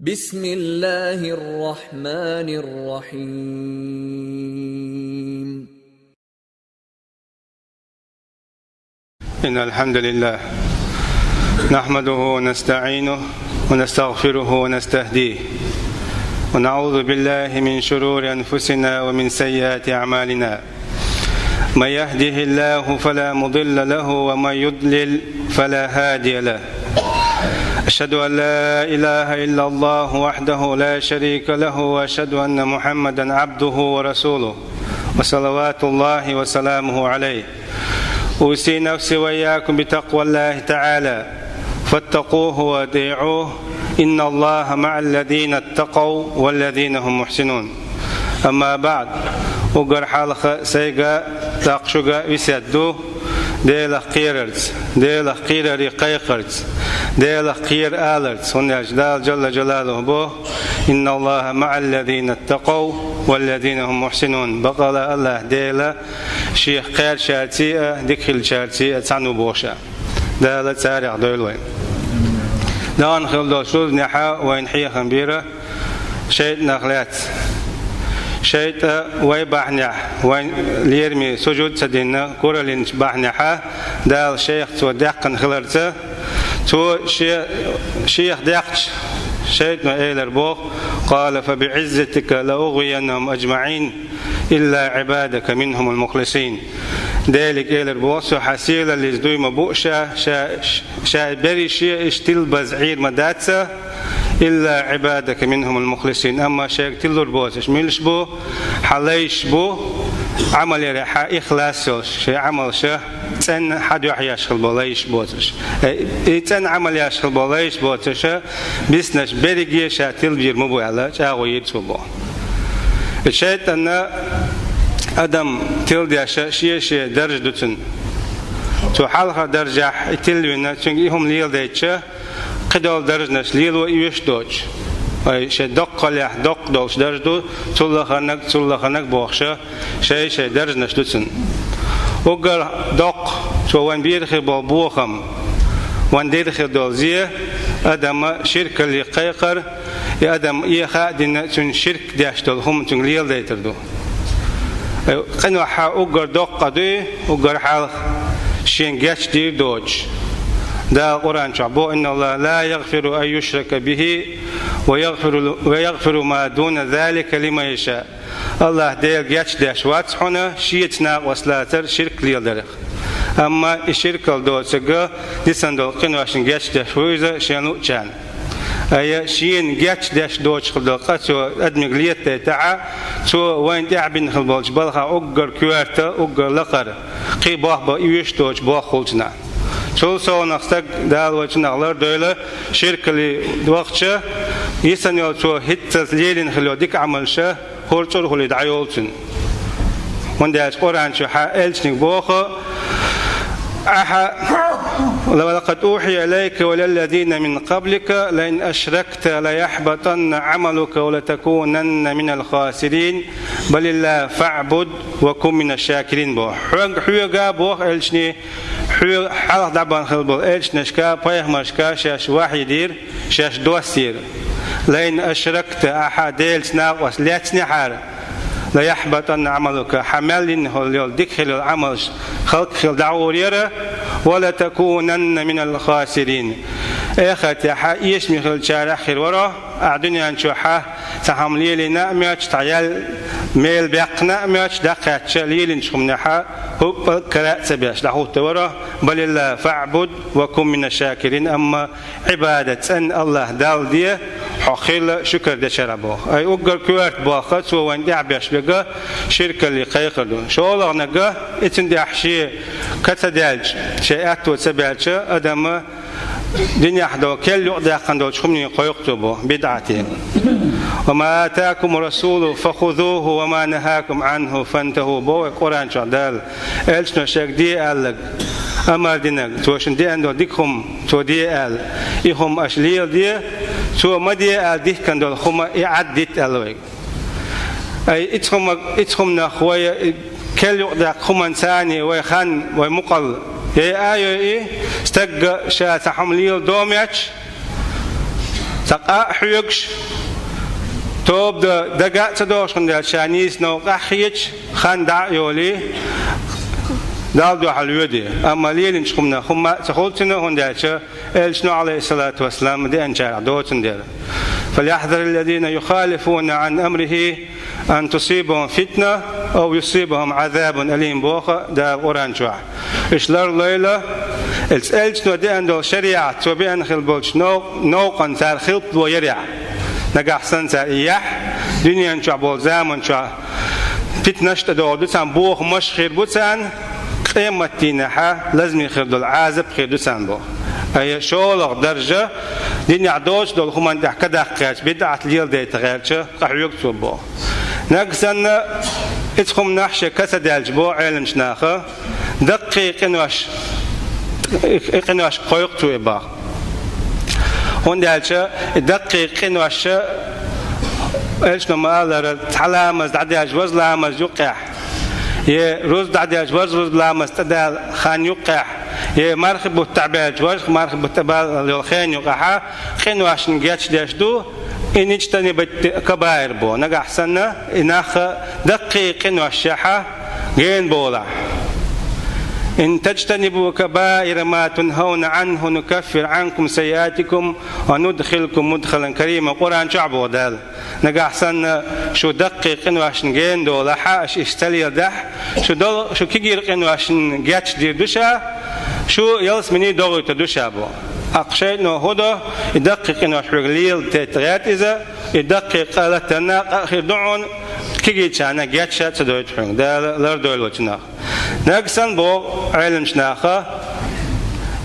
بسم الله الرحمن الرحيم. إن الحمد لله نحمده ونستعينه ونستغفره ونستهديه ونعوذ بالله من شرور أنفسنا ومن سيئات أعمالنا. من يهده الله فلا مضل له ومن يضلل فلا هادي له. أشهد أن لا إله إلا الله وحده لا شريك له وأشهد أن محمدا عبده ورسوله وصلوات الله وسلامه عليه. أوصي نفسي وإياكم بتقوى الله تعالى فاتقوه وأطيعوه إن الله مع الذين اتقوا والذين هم محسنون. أما بعد وقر حالخ سيقى تاقشوغا ويسدو ديلا قيررز ديلا قيرري قيقرز ديلا قير آلرز هن أجدال جل جلاله بو إن الله مع الذين اتقوا والذين هم محسنون. بقال الله ديلا شيخ قير شارتيئة ديكل شارتيئة تعنو بوشا ديلا تاريخ دولوين دان خلدو شوز نحا وين حيا خنبيرة شيء نخلات شيء وين بحنح وين ليرمي سجود سدينا كورلين بحنحة دال شيخ تو دقن خلرته تو شيخ دقش شيء ما إيلر بوخ قال فبعزتك لأغوينهم أجمعين إلا عبادك منهم المخلصين. ذلك إيلر بوخ حسيلة اللي زدوي مبوشة شا بري شيء اشتل بزعير مداتسة إلا عبادك منهم المخلصين. أما شيء تلور بوسش ميلش بو حليش بو عمل ريحة إخلاص شيء عمل شيء تن حد يحياشخل بوليش بوسش تن عمل ياشخل بوليش بوسش بسنش بريجي شاتيل بير مبو على جاو يتوبو. الشيء أن أدم تلدي شيء درج دوتن تو حلقة درجة تلوينا تنجيهم ليل ديتشة قدال درجناش ليل ويش دوج أي شيء دق له دق دوش درجدو تلا خنك بوخشة شيء درجناش دوتن وقال دق شو وين بيرخي بوخم وين ديرخي دولزيه أدم شرك اللي قيقر أدم يخادين تون شرك داش دولهم تون ليل ديتردو قنوا حا وقال دق قدي وقال حال شين جاتش دير دوج. دا القرآن شعبو إن الله لا يغفر أن يشرك به ويغفر ما دون ذلك لما يشاء. الله دير جاتش داش واتحنا شيتنا وصلاتر شرك ليلدرخ. أما الشرك الدوسجا ديسندل قنوا شين جاتش داش ويزا شانو كان. أي شين جاتش داش دوج خدل قصو أدمج ليت تاع سو وين تعبين خلبالج بالها أجر كوارتا أجر لقر قيباه بيوش دوج باخلتنا. شو سو نختك دال وجنالر دولة شركة لوقتها يسنيل شو هيت ليلين خلوديك عملشه هورتور خلي دعيولتن. ونداش قرآن شو حالشنك بوخه ولقد أوحي إليك وللذين من قبلك لئن أشركت ليحبطن عملك ولتكونن من الخاسرين بل الله فاعبد وكن من الشاكرين. بو حوغا بو إلشني حوغ حلق دعبان خلبو إلشنشكا بايخ مشكا شاش واحد يدير شاش دوسير لئن أشركت أحد إلشنا وسلاتني حار لا يحبطن عملك حمل هول دخل العمل خلق خل دعوريره ولا تكونن من الخاسرين. اخت ايش مخل شارع خير ورا الدنيا نشوحه تحملي لنا ماش تعال ميل بقنا ماش دقات شليل نشمنها هو قراء سبيش دعوه ورا بل الله فاعبد وكن من الشاكرين. اما عباده ان الله دال دي حقيل شكر دشربه أي أقر كوارت باخت وين دعبش بقى شركة اللي قيقدو شو الله نجا إتندي أحشي كتدالج شيءات وسبعش أدم دنيا حدا كل يقدر قندو شخمني قيقتبه بدعتين. وما آتاكم الرسول فخذوه وما نهاكم عنه فانتهوا. بو القرآن شعدال إلشنا شك دي قالك أمر دينك توشن دي عندو ديكهم تو دي قال إهم أشليل دي تو ما دي قال ديك كندو خما إعدت قالوي أي إتهم نخوي كل يقدر خما ثاني ويخان ويمقل يا آية استج شات حمليل دوميتش سقا حيوكش توب دقا تدوش خند شانيس نو قحيش خان دع يولي دال دو حلودي اما ليل نشكمنا خما تخولتنا هنداتش الشنو عليه الصلاه والسلام دي انشار دوتن دير فليحذر الذين يخالفون عن امره ان تصيبهم فتنه او يصيبهم عذاب اليم بوخ دا قران شوع اشلر ليله الشنو دي عند الشريعه توبين خلبولش نو قن سار خلط ويريع نجح سنسا إياح دنيا نشع بولزام نشع فتنشت دودسان بوخ مش خير بوتسان قيمة تينها لازم يخير دول عازب خير دوسان بوخ أي شغل درجة دنيا عدوش دول خمان ده كده قاش بدعة ليل ده تغيرش قحيوك بوخ نقصن إتخم نحش كسد الجبو علم شناخه دقيق إنوش قيق تويبا هندالش دقيق إنوش إيش نمالر تعلامز دعديش وز لامز يقع روز دعديش وز لامز تدال خان يقع مرخب بالتعبير وز مرخب بالتبال الخين يقع إنوش نجاتش داش دو إنيش تاني بكباير بو نجح سنة إنخ دقيق إنوش شحة جين بولا إن تجتنبوا كبائر ما تنهون عنه نكفر عنكم سيئاتكم وندخلكم مدخلا كريما قرآن شعب ودال نجح سنة شو دقيق إنه عشان جين دولا حاش استلي دح شو كيجير إنه عشان جاتش دير دوشة شو يلس مني دوغي تدوشة بو أقشيت إنه هذا يدقق إنه حرقليل تتغير إذا يدقق على تنا آخر دعون كيجي شانا جاتش تدوي تحرق ده لردول وجنا نقصن بو علم شناخه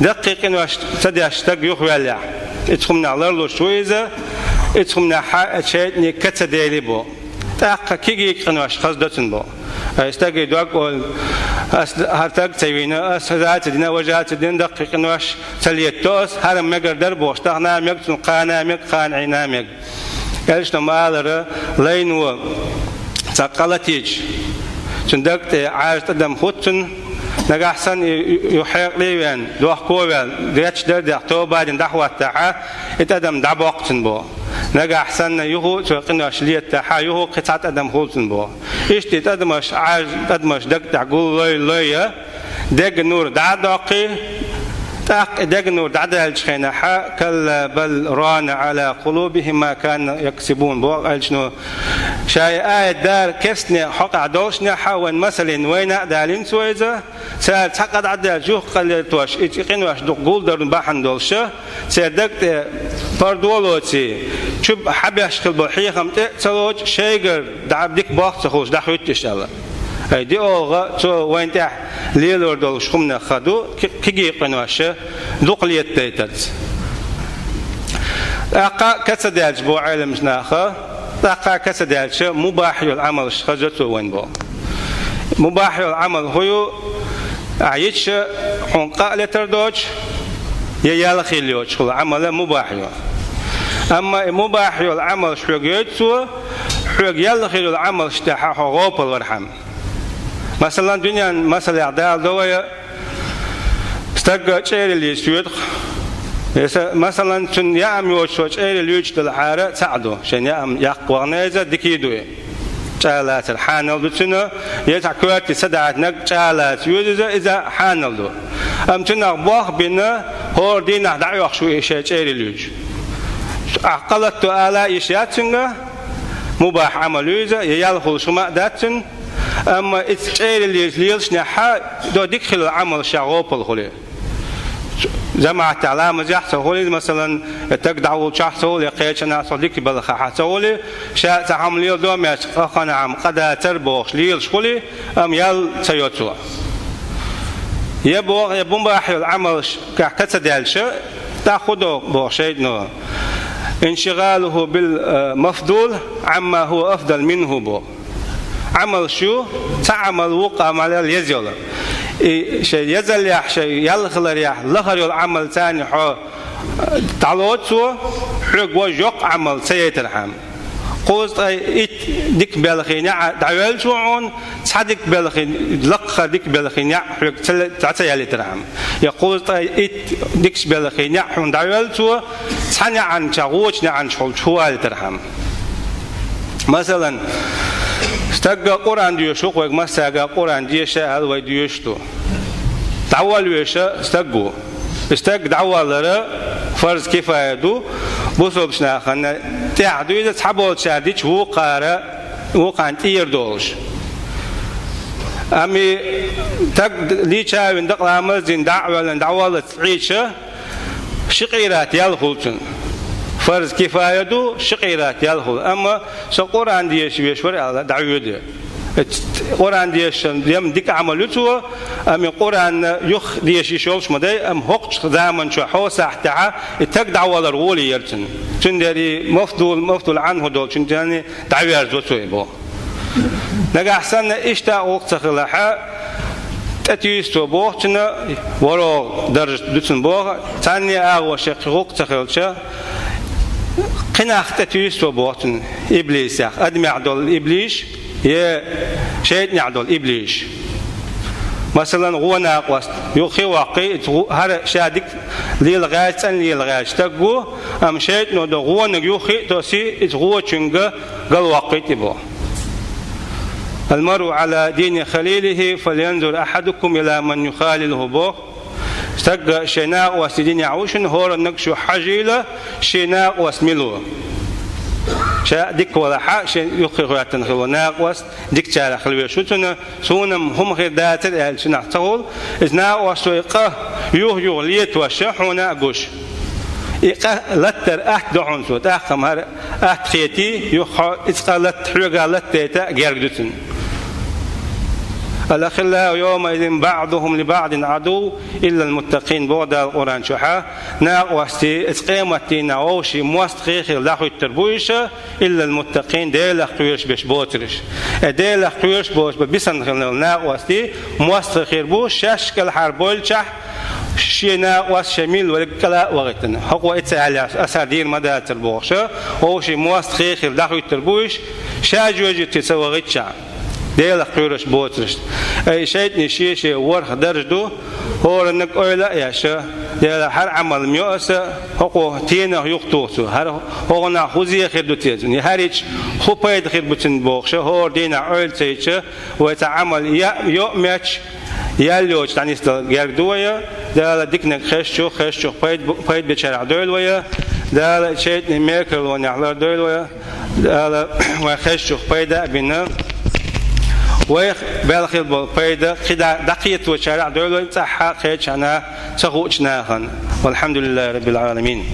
دقيق إنه تدي أشتاق يخوالع إتخمنا لرلو شويزة إتخمنا حق شيء نكتديلي بو تاق كيجي إنه أشخاص دوتن بو استاقي دوق أول هرتاق تسوينا أسهزات دينا وجهات دين دقيق إنه أش تليتوس هرم مقر دربو اشتغنا مق تنقانا مق خان عينا مق قالش نمالر لينو تقلتيج تندقت عاش تدم خوتن نجح سن يحرق ليوان دوح كوال ديتش درد توبا دين دحوة تاعه اتدم دعب وقتن بو نجح سن يهو تقنوا أشلية تاعه يهو قطعة أدم خوتن بو إيش تدمش عاش تدمش دق تعقول لي دق نور دعدقي تاق دق نور دعد الشخينة كلا بل ران على قلوبهم ما كان يكسبون بو الشنو شاي آية دار كسنة حق عدوشنا حاول مثلا وين دالين سويزة سال تقعد عدل جوه قل توش إتقنواش دقول در بحن دولشة سيدك فردولوتي شوف حبيش كل بحية خمت سلوج شيجر دعب ديك باخ تخوش دحوت تشتغل دي أوغا تو وين تح ليل وردول شخمنا خدو كيجي قنواش دقلية تيترز أقا كسد الجبو علم شناخه تقع كسدالش مباح العمل خرجته وين بو مباح العمل هو عيش حنقاء لتردوج ييال خيليوش هو عمل مباح أما مباح العمل شرقيتسو حرق يال خيل العمل اشتاحه غوب الورحم مثلا دنيا مثلا عدال دوية استقى شيء اللي يسويد مثلا تن يام يوشوش أي اليوش تلحارة ساعده شن يام يقوى نيزة دكيدوي جالات الحانل بتشنا يتعكوات سدعت نق جالات يوزة إذا حانل دو أم تنا بوخ بينا هو دينا دعوة شو إشي أي اليوش عقلت على إشياتنا مباح عمل يوزة يالخل شماء داتن أما أي اليوش ليش نحا دو دخل العمل شغوب الخلي جماعة تعلم جح سهولي مثلا تقدعوا شخص سهولي قيش أنا صديقي بالخاحة سهولي شاء تعمل ليل دوم يا خنا عم قد تربوش ليل شغلي أم يال سيوتوا يبون بحي العمل كعكسة دالش تأخذه بوشيء نو انشغاله بالمفضول عما هو أفضل منه بو عمل شو تعمل وقع مع اليزيول شيء يزل يح شيء يلخل ريح لخر العمل ثاني حو تعلوت سو حق وجق عمل سيترحم قوز إت ديك بالخينيا دعوال شوعون صدق بالخين لق ديك بالخينيا حرك تعطي على ترام يقول إت ديك بالخينيا حون دعوال شو صنع عن شغوش عن شو على ترام مثلا استجا قرآن ديوشوق وما استجا قرآن ديشة هذا ويديوشتو دعوال ويشة استج دعوال لره فرض كفاية دو بوسوبش ناخن تعدو إذا تحبول شاديش وقان تير دولش أمي تق ليشة وندق لامر زين دعوال تعيشة شقيرات يالخلتن فرض كفاية دو شقيرات يالخل أما سقرآن ديش بيشور على دعوة دي قرآن ديش يوم ديك عملته أم قرآن يخ ديش يشوفش مداي أم هقش زمن شو حوس احتها التقدع ولا رولي يرتن تندري مفضول عنه دول تندري دعوة زوجته يبغى نجح سنة إشتا وقت خلاها تأتيستو بوختنا ورا درجة دوتن بوه ثانية أول شيء وقت خلشه قناخ تأتيستو بوختن إبليس يا أدم يعدل إبليس يا شيء يعدل إبليس مثلا هو ناقص يخي واقي هذا شادك للغاية أن للغاية تقو أم شيء نود هو نيوخي توسي هو تشنجا قال واقي تبو المرء على دين خليله فلينظر أحدكم إلى من يخالله بو استجا شناء وسدين يعوشن هور النقش حجيلة شناء واسملو شاء ديك ولا حق شيء يخرج تنخل ناقص ديك تارا خلوي شو تنا سونم هم غير داتر يعني شنو تقول إذا وسويقة يوه ليت وشحونا قش إيقا لتر أحد دعون سوت أحكم هذا أحد خيتي يخ إسقالت حرقالت تيتا جردتن الأخلاء يومئذ بعضهم لبعض عدو إلا المتقين بعد القرآن شحا ناقوستي إسقامتي ناوشي موستخيخ لاخو التربويشة إلا المتقين ديل أخويش بيش بوترش ديل أخويش بوش ببسن خلنا ناقوستي موستخير بوش شاشكال حربول شح شينا وشميل ولكلا وقتنا حقوق إتسالي أسادير مدى تربوشة وشي موستخيخ لاخو التربويش شاجوجي تسوغيت شع ديل أخويش بوترش أي شيء نشيء ورخ درجدو هو إنك أولا ياشا ديل هر عمل ميوسا هو تينا يقطوسو هر هو نأخذي خير دوتيزن يهاريش خبيد خير بتن بوخشة هو دينا أول تيجا ويتعامل يوميش ياليوش تانيستل جردويا ديل ديكنا خشوا خبيد بتشرع دولويا ديل شيء نميكل ونعلر دولويا ديل وخشوا خبيدا بنا ويخ بالخيل بالبيدا خدا دقيت وشارع دولة صح خير شنا تخوشنا والحمد لله رب العالمين.